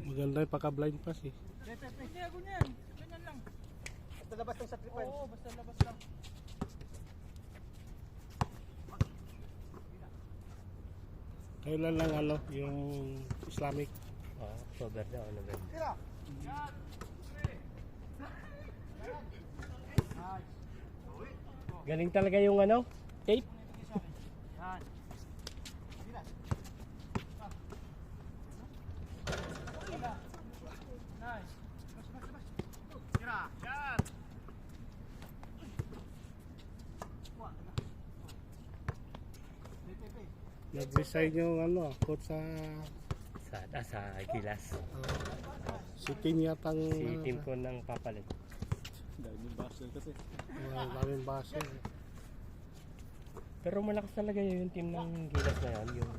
Maganda yung paka-blind pass eh. Hindi ako niyan. Ganyan lang. Basta labas lang sa tripan. Oo, basta labas lang. Kailan lang ano, yung Islamic. October daw, November. Tira! Galing talaga yung ano, tape. Yan. Nice. Tira. Yan. Nag-resign yung ano, coach sa Sa Gilas. si Tim yatang Si team ko ng papalit. Daming basher kasi. daming base. Pero malakas talaga yung team ng Gilas na yan. Yung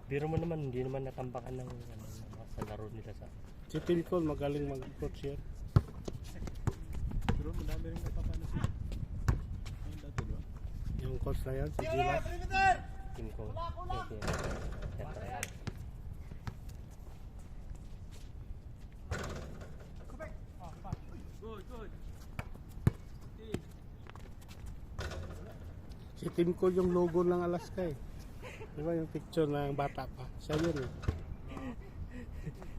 biro mo naman, hindi naman natambakan ng ano, sa laro nila sa. Si Tim Cole magaling mag-coach yan. Pero madami rin napapano siya. Ayun dati, di ba? Yung coach na yan, si Gilas. Team ko. Good, good. Si Tim Cole yung logo ng Alaska eh. Di ba yung picture ng bata pa? Siya yun eh.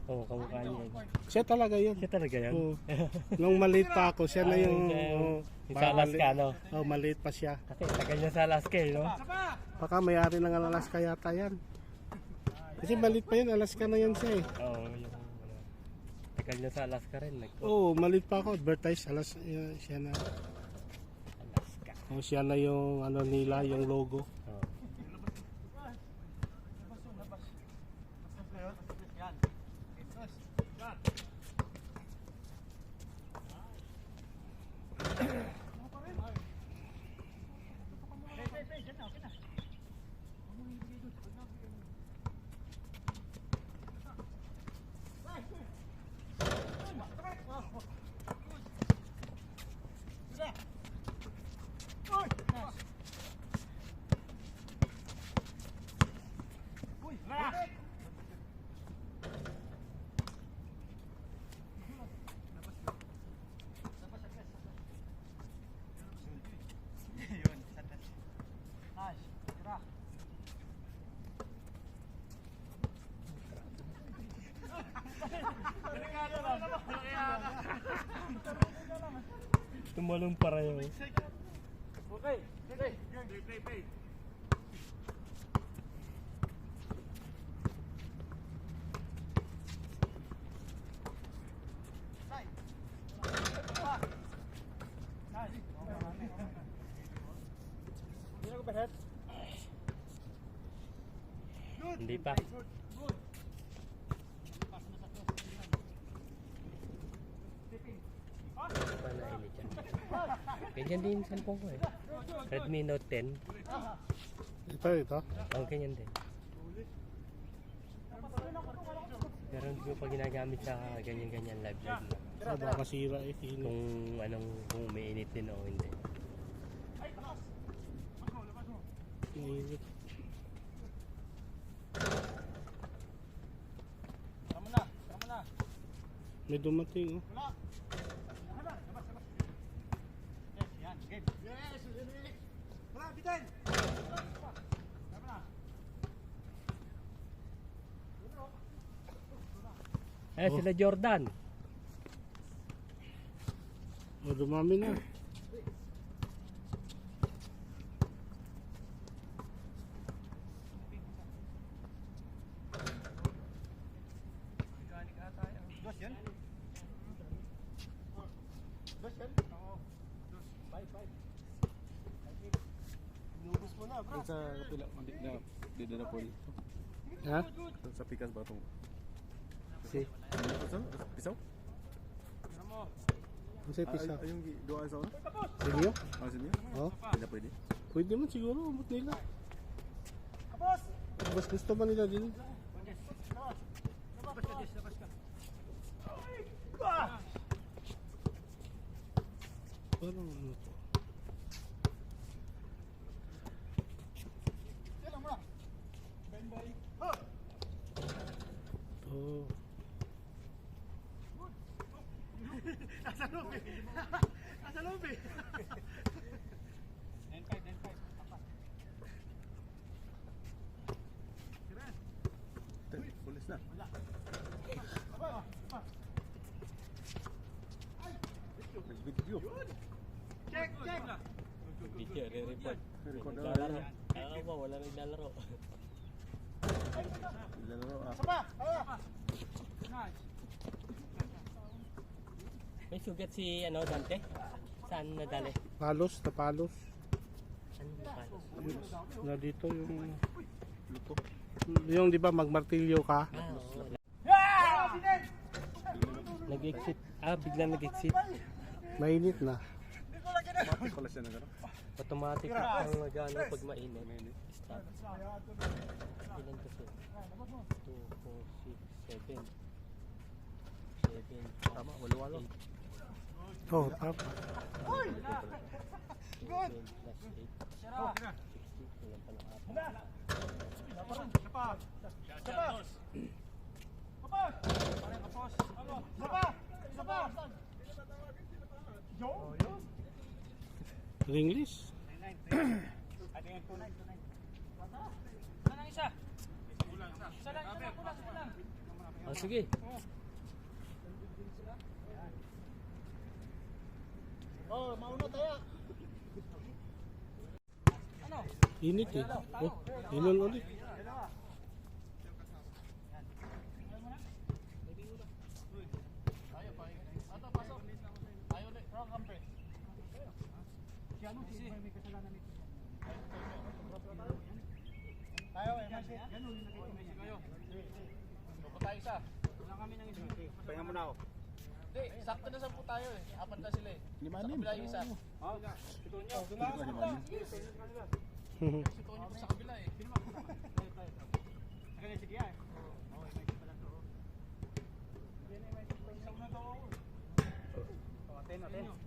Oo, kamukha niya. Siya talaga yun. Siya talaga yan. Oo. Nung maliit pa ako, siya na yung... Yung sa Alaska, no? Oh, maliit pa siya. Kasi tagal niya sa Alaska, eh, no? Baka may-ari ng Alaska yata yan. Kasi maliit pa yun, Alaska na yan siya eh. Oo, yung ano. Tagal niya sa Alaska rin. Oo, maliit pa ako. Advertise, siya na. Alaska. Oh, siya na yung ano nila, yung logo. Oo. Yan. Nice. Tira. Tumalong para yun. Okay. Play. Hindi pa. Pa na init yan. Ganyan din yung cellphone ko eh. Redmi Note 10. Ito. Oo, ganyan din. Pero hindi ko pa ginagamit sa ganyan-ganyan live na. So, baka masira eh. Kung umiinit din o hindi. Init. Tama na. May dumating oh. Wala. Yes, yan. Game. Yes. Wala, bitin. Tama na. Sila Jordan. Oh, dumami na. Dos yan? Dos yan? Oo. Dos. Five. Inubos mo na, bro. Sa kapila, hindi na po dito. Ha? Sa pikas ba itong... Si. Pisaw? Tira mo. Ang sa pisa. Ay, yung doon sa una? Sinyo? Sige. Oh. Hindi na pwede. Pwede man siguro. Umot nila. Kapos! Mas gusto ba nila din? Labas ka, Jess. Labas ka. Parang ano to? Nasa loob eh. Nasa loob eh. 9-5. Pulis na. Nag-video. Check. Video, re-report. Record na. Lalaro. Oo ba, wala rin lalaro. Lalaro ah. May sugat si Dante? Saan nadali? Palos. Ano ba? Na dito yung... Luko. Yung di ba magmartilyo ka? Oo. Nag-exit. Biglang nag-exit. Mainit na. Matik pala siya na gano'n. Automatic ang magano pag mainit. Stop. Ilan kasi? 2, 4, 6, 7. 7. Tama, walo-walo. Oh, tama. 7 plus 8. 60. Ilan pa lang English. Sige. Init eh. Oh, inon ulit. Pahinga mo na ako. Hindi, sakto na 10 tayo eh. 4 na sila eh. Sa 5-6. kabila yung isa. Si Tonyo. Si Tonyo sa kabila eh.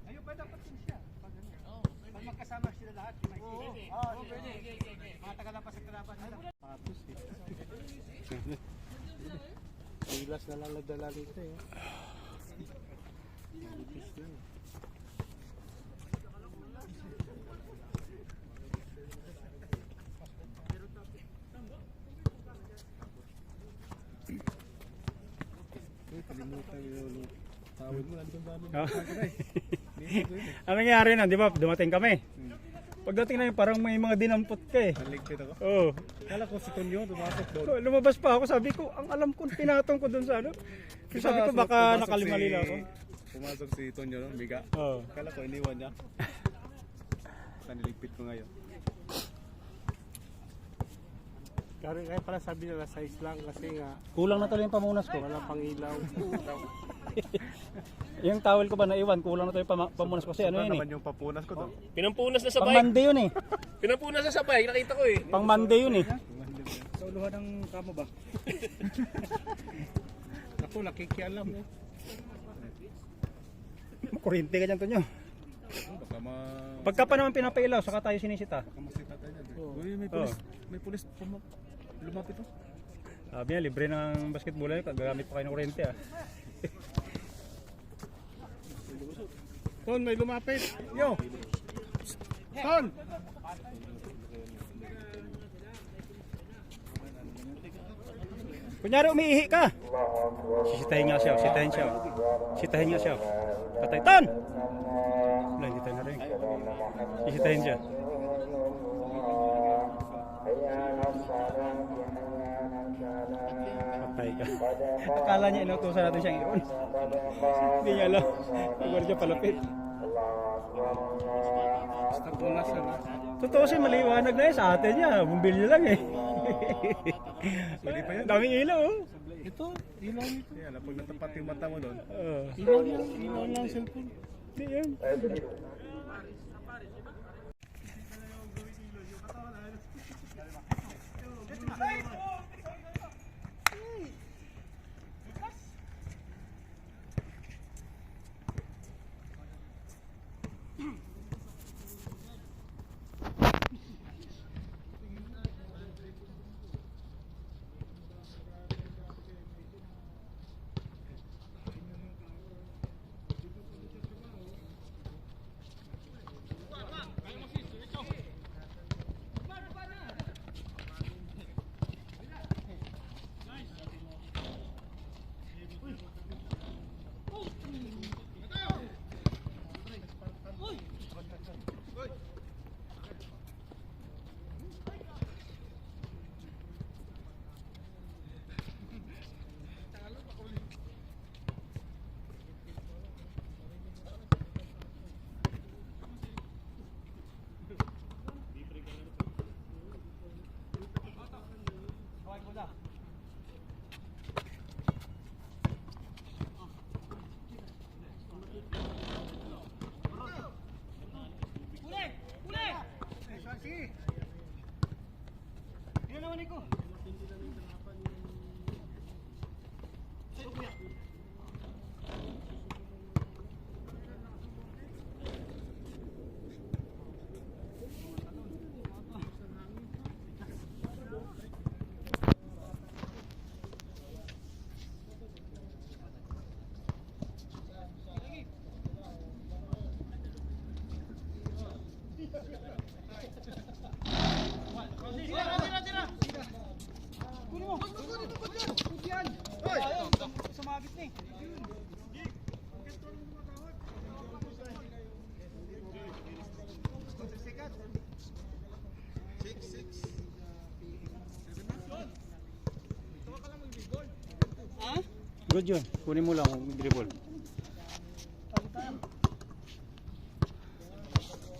Ayun pa dapat din siya. Pag magkasama sila lahat, may pwede. Mga taga-lapas at kalaban nila. Patos eh. Silas na lang nagdala dito eh. Malipis na eh. Kalimutan yung tawid mo. Nandun ba Ano nangyari na, di ba? Dumating kami. Pagdating na yun, parang may mga dinampot ka eh. Naligpit ako. Oo. Kala ko si Tonyo, tumasok doon. Lumabas pa ako, sabi ko, ang alam ko, pinatong ko doon sa ano. Sabi ko, baka nakalimali ako. Pumasok si Tonyo, no? Biga. Oo. Kala ko iniwan niya. Baka niligpit ko ngayon. Kaya pala sabi nila size lang kasi nga Kulang na tuloy yung pamunas ko. wala pang ilaw. Yung towel ko ba naiwan, kulang na tuloy yung pamunas ko. Kasi ano yun eh. naman yung papunas ko doon. Pinampunas na sa Pang bike. Monday yun eh. Pinampunas na sa bike. Nakita ko eh. Pang Monday yun eh. Sa uluhan ng kamo ba? Ako, nakikialam. Kurente ka dyan to nyo. Baka Pagka pa naman pinapailaw, saka tayo sinisita. masita tayo dyan. Uy, may pulis lumapit to. Sabi niya, libre ng basketball yun, gagamit pa kayo ng kurente ah. Ton, may lumapit. Yo! Ton! Kunyari umiihi ka. Sisitahin nga siya, sitahin siya. Sitahin nga siya. Patay, Ton! Wala, hindi tayo na rin. Sisitahin siya. Patay ka. Akala niya inutusan natin siyang iyon. Hindi niya alam. Huwag siya palapit. Basta punas na. Totoo siya, maliwanag na yun sa atin niya. Bumbilyo lang eh. Pwede pa yan. Daming ilaw oh. Ito, ilaw nito. Yan, pag natapat yung mata mo doon. Oh. Ilaw lang cellphone. Hindi yan. Good yun. Kunin mo lang ang dribble.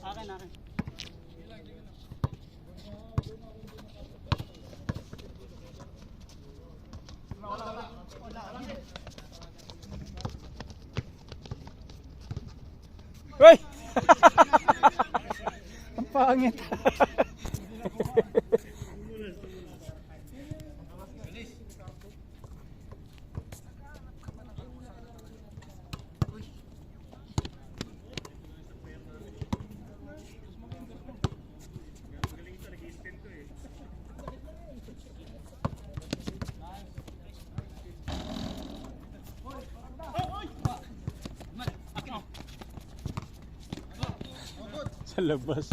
Akin, akin. Hoy! Ang pangit. Sa labas.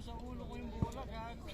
Sa ulo ko yung bola, gago.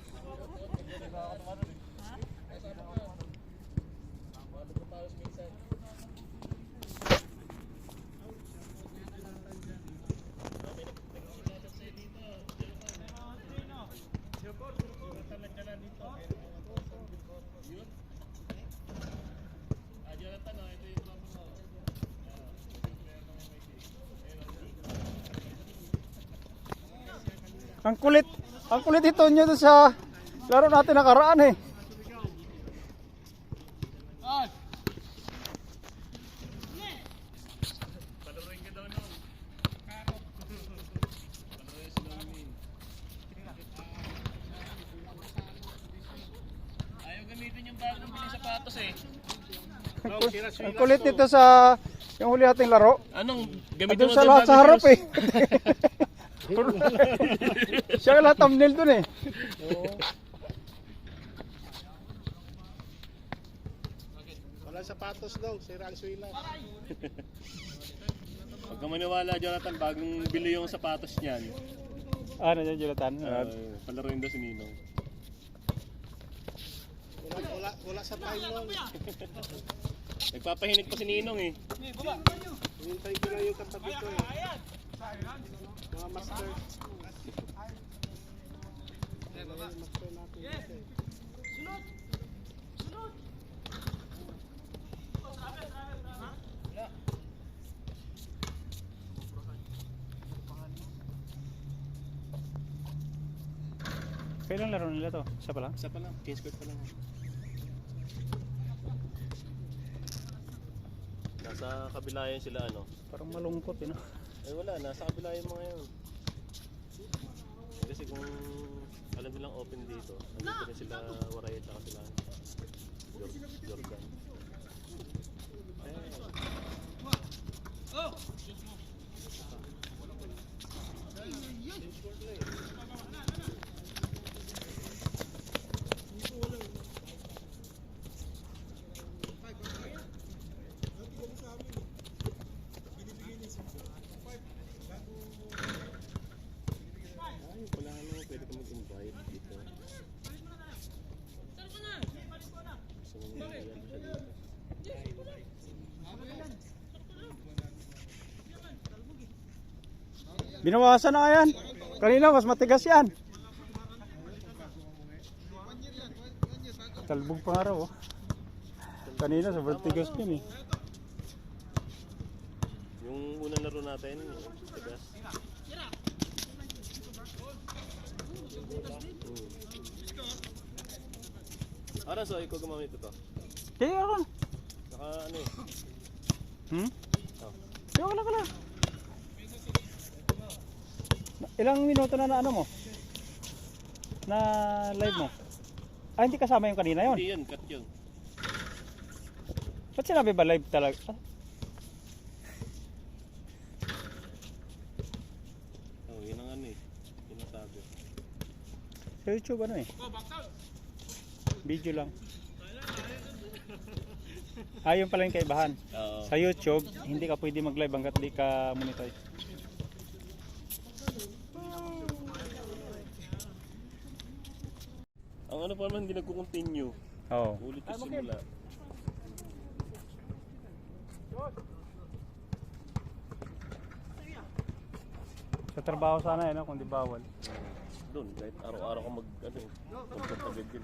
Ang kulit. Ang kulit ito nyo doon sa laro natin nakaraan eh. Ayaw gamitin yung bagong biling sapatos eh. Ang kulit nito sa yung huli nating laro. Anong gamitin Doon sa lahat sa harap eh. Siya lang thumbnail dun eh. Walang sapatos daw, sira ang suila. Huwag ka maniwala, Jonathan, bagong bili yung sapatos niyan. Ano yan, Jonathan? Palaruin daw si Ninong. Wala sa time nun. Nagpapahinig pa si Ninong eh. Hinintay ko lang yung katabi ko eh. Mga master. Master natin. Kailan laro nila to? Isa pa lang? Isa pa lang, 15 square pa lang. Nasa kabila yan sila ano. Parang malungkot eh no? Eh wala, nasa kabila yung mga yun. Kasi kung alam nilang open dito, nandito rin sila Waray at saka sila Jordan. Binawasan na nga yan. Kanina mas matigas yan. Talbog pa nga raw oh. Kanina sobrang tigas yun eh. Yung unang laro natin, tigas. Ara, so ikaw gumamit ito. Kaya ako. Naka ano eh. Oh. Kaya wala ka na. Ilang minuto na ano mo? Na live mo? Ah, hindi kasama yung kanina yon. Hindi yun, cut yun. Ba't sinabi ba live talaga? Oh, yun ang ano eh. Yun ang sabi. Sa YouTube ano eh? Video lang. Ayun pala yung kaibahan. Oo. Sa YouTube, hindi ka pwede mag-live hanggat di ka monetize. Ang ano pa naman, hindi nagko-continue. Oo. Ulit yung simula. Sa trabaho sana eh, no? Kung di bawal. Doon, kahit araw-araw ka ano eh. Magpapagad din.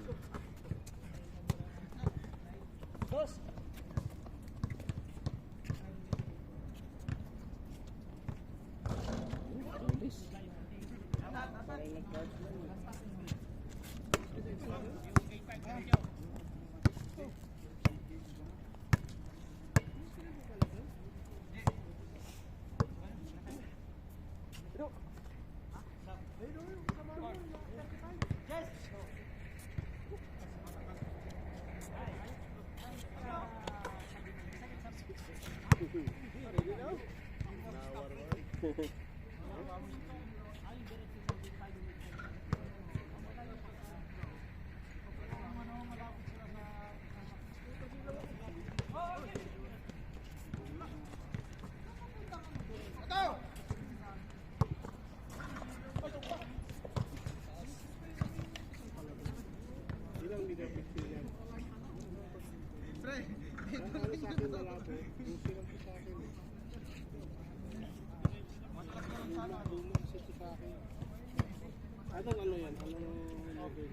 Anong ano yan? Anong level?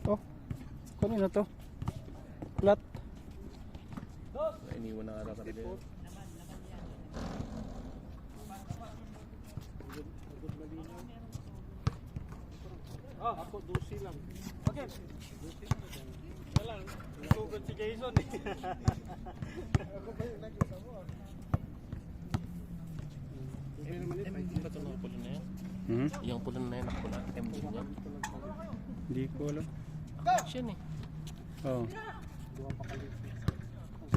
Oh, kanina to? Flat. Iniwan na ata kanila yun. Ako, 12 lang. Okay. Wala, sugod si Jason eh. Ako ba yung nag-usama? Ba ito nakapula na yan? Yung pula na yan, nakapula. MD niya. Hindi ko alam. Siya eh. Oo.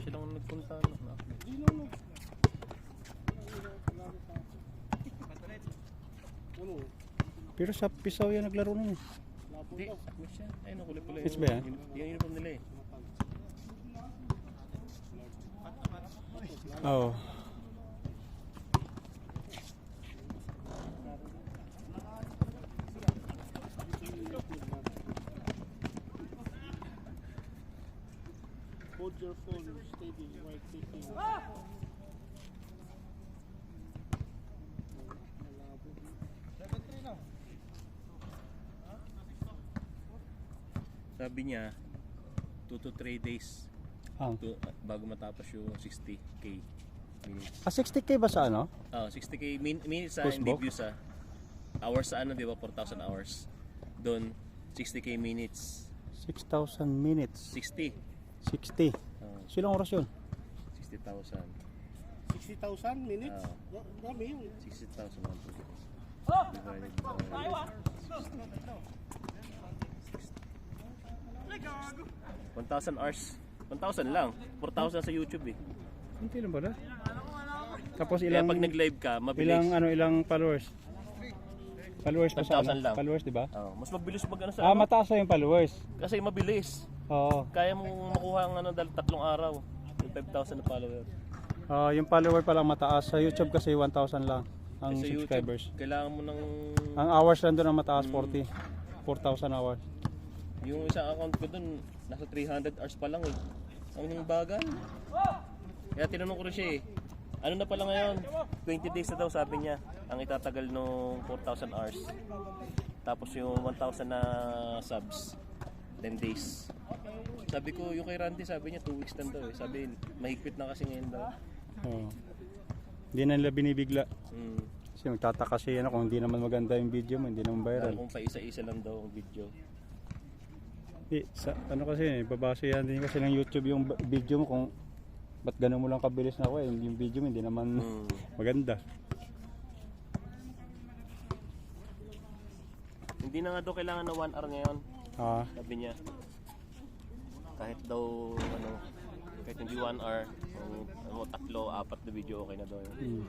Siya lang nagpunta. Pero sa Pisaw yan naglaro nun eh. Hindi, siya. Ayun, nakulay pala It's ba yan? Yung uniform nila eh. Oo. Hold your phone steady while taking. Sabi niya, 2 to 3 days bago matapos yung 60k minutes. 60k ba sa ano? 60k minutes sa Facebook? hindi views sa hours sa ano, di ba? 4,000 hours. Doon, 60k minutes. 6,000 minutes. 60. 60. Silang oras yun? 60,000. 60,000 minutes? Dami yun. 60,000. 1,000 hours. 1,000 lang. 4,000 sa YouTube eh. Hindi lang ba? Tapos Kaya ilang pag nag-live ka, mabilis. ilang followers? Followers pa sa 10,000 lang. Followers, di ba? Mas mabilis mag ano sa Ah, ano. mataas na yung followers. Kasi mabilis. Oo. Kaya mo makuha ang dahil 3 araw. Yung 5,000 na follower. Yung follower pa lang mataas. Sa YouTube kasi 1,000 lang ang Sa subscribers. YouTube, kailangan mo ng... Ang hours lang doon ang mataas, 40. 4,000 hours. Yung isang account ko doon, nasa 300 hours pa lang eh. Ang bagal. Kaya tinanong ko rin siya eh. Ano na pala ngayon? 20 days na daw sabi niya. Ang itatagal nung 4,000 hours. Tapos yung 1,000 na subs, 10 days. Sabi ko, yung kay Randy, sabi niya 2 weeks lang daw eh. Sabi, mahigpit na kasi ngayon daw. Oo. Hindi na nila binibigla. Hmm. Kasi magtataka siya kung hindi naman maganda yung video mo, hindi naman viral. Kung pa isa-isa lang daw ang video. Ano kasi, babase yan din kasi ng YouTube yung video mo kung ba't ganun mo lang kabilis na ako eh. Yung video mo hindi naman maganda. Hindi na nga daw kailangan na 1 hour ngayon. Sabi niya. Kahit daw, kahit hindi 1 hour, kung 3, 4 na video, okay na daw yun.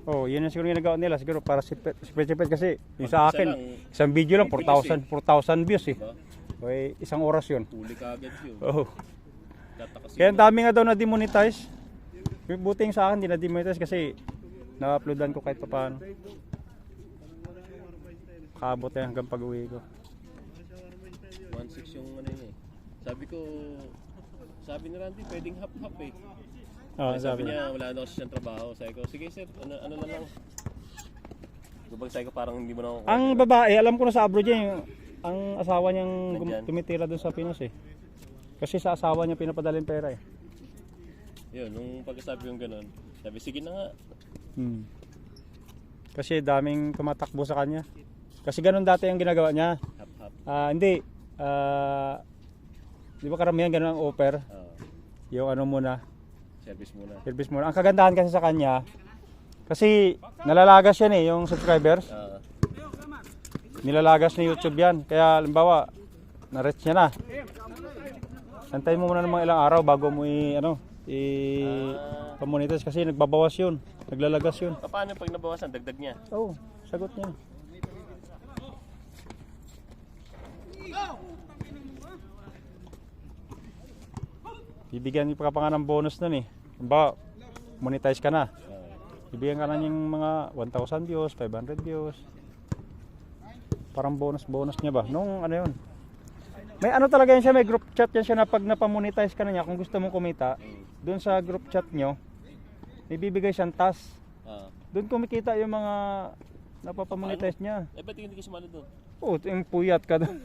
Oh, yun yung siguro yung nagawa nila siguro para sipit-sipit kasi yung sa akin, lang, isang video lang 4,000 views eh. Diba? Okay, isang oras yun. Huli ka agad yun. Oh. Tataka Kaya ang dami nga daw na demonetize. Buti yung sa akin, hindi na demonetize kasi na-uploadan ko kahit papaano. Kaabot yan hanggang pag-uwi ko. 1.6 yung ano yun eh. Sabi ni Randy, pwedeng hap-hap eh. Sabi niya, wala na kasi siyang trabaho. Sabi ko, sige sir, ano na lang. Sabi ko, parang hindi mo na ako... Ang babae, alam ko na sa abroad yan, ang asawa niyang Nandyan? tumitira doon sa Pinas eh. Kasi sa asawa niya pinapadala yung pera eh. Yun, nung pagkasabi yung ganun, sabi, sige na nga. Kasi daming tumatakbo sa kanya. Kasi ganun dati ang ginagawa niya. Hap-hap. Hindi. Di ba karamihan ganun ang offer? Yung ano muna. Service muna. Ang kagandahan kasi sa kanya, kasi nalalagas yan eh, yung subscribers. Nilalagas ni YouTube yan. Kaya halimbawa, na-reach niya na. Antayin mo muna ng mga ilang araw bago mo i-monetize kasi nagbabawas yun. Naglalagas yun. Paano pag nabawasan, dagdag niya? Oo, sagot niya. Bibigyan niyo pa nga ng bonus nun eh. Halimbawa, monetize ka na. Bibigyan ka na yung mga 1,000 views, 500 views. Parang bonus niya ba? Nung ano yun. May ano talaga yan siya, may group chat yan siya na pag napamonetize ka na niya, kung gusto mong kumita, doon sa group chat nyo, may bibigay siyang task. Doon kumikita yung mga napapamonetize niya. Ba't hindi ka sumali doon? Oo, yung puyat ka doon.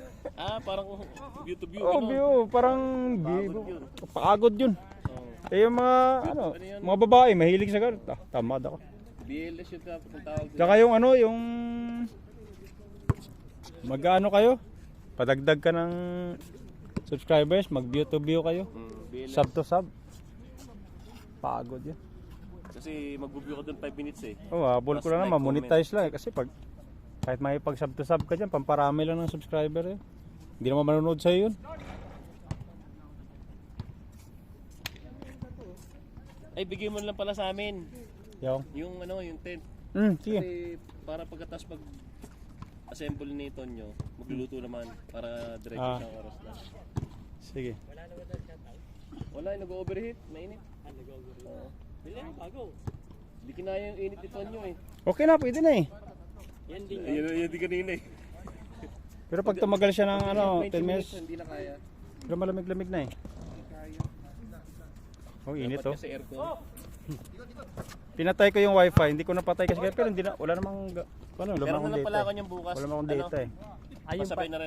Parang view to view, Parang pagod yun. Yung mga, mga babae, mahilig sa ganun. Tamad ako. BLS yung tawag doon. Tsaka yung yung mag-ano kayo? Padagdag ka ng subscribers, mag-view to view kayo. BLS. Sub to sub. Pagod yun. Kasi mag-view ka doon 5 minutes eh. Habol ko lang na, monetize lang eh. Kasi kahit may pag sub to sub ka dyan, pamparami lang ng subscriber eh. Hindi naman manonood sa'yo yun. Ay, bigay mo lang pala sa amin. Yung tent. Sige. Kasi para pagkatapos assemble ni Tonyo, magluluto naman para diretso siyang oras na. Sige. Wala, nag-overheat, mainit. Bili na bago. Hindi kinaya yung init ni Tonyo eh. Okay na, pwede na eh. Yan din kanina eh. Pero pag tumagal siya ng 10 minutes, hindi na kaya. pero malamig-lamig na eh. Init Dapat kasi aircon. Pinatay ko yung wifi, hindi ko napatay kasi pero hindi na, wala namang, Meron na lang pala ako niyang bukas. Wala namang data eh. Pasabay na rin.